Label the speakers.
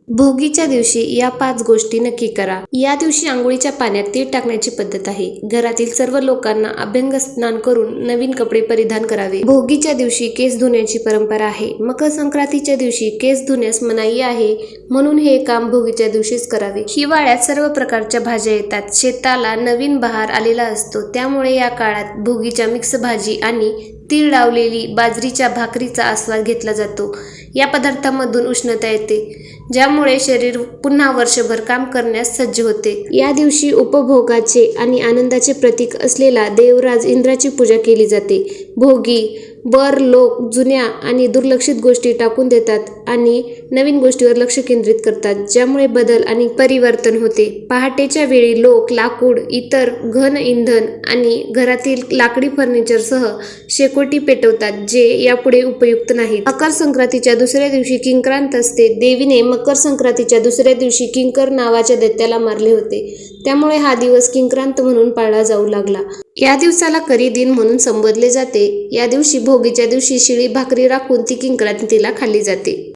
Speaker 1: भोगीच्या दिवशी या 5 गोष्टी नक्की करा. या दिवशी आंघोळीच्या पाण्यात तीळ टाकण्याची पद्धत आहे. घरातील सर्व लोकांना अभ्यंग स्नान करून नवीन कपडे परिधान करावे. भोगीच्या दिवशी केस धुण्याची परंपरा आहे. मकर संक्रांतीच्या दिवशी केस धुण्यास मनाई आहे, म्हणून हे काम भोगीच्या दिवशीच करावे. हिवाळ्यात सर्व प्रकारच्या भाज्या येतात. शेताला नवीन बहार आलेला असतो, त्यामुळे या काळात भोगीच्या मिक्स भाजी आणि तीळ लावलेली बाजरीच्या भाकरीचा आस्वाद घेतला जातो. या पदार्थांमधून उष्णता येते, ज्यामुळे शरीर पुन्हा वर्षभर काम करण्यास सज्ज होते. या दिवशी उपभोगाचे आणि आनंदाचे प्रतीक असलेला देवराज इंद्राची पूजा केली जाते. भोगी वर लोक जुन्या आणि दुर्लक्षित गोष्टी टाकून देतात आणि नवीन गोष्टीवर लक्ष केंद्रित करतात, ज्यामुळे बदल आणि परिवर्तन होते. पहाटेच्या वेळी लोक लाकूड, इतर घन इंधन आणि घरातील लाकडी फर्निचरसह शेकोटी पेटवतात, जे यापुढे उपयुक्त नाहीत. मकर संक्रांतीच्या दुसऱ्या दिवशी किंक्रांत असते. देवीने मकर संक्रांतीच्या दुसऱ्या दिवशी किंकर नावाच्या दैत्याला मारले होते, त्यामुळे हा दिवस किंक्रांत म्हणून पाळला जाऊ लागला. या दिवसाला करी दिन म्हणून संबोधले जाते. या दिवशी भोगीच्या दिवशी शिळी भाकरी राखून ती किंक्रांतीला खाल्ली जाते.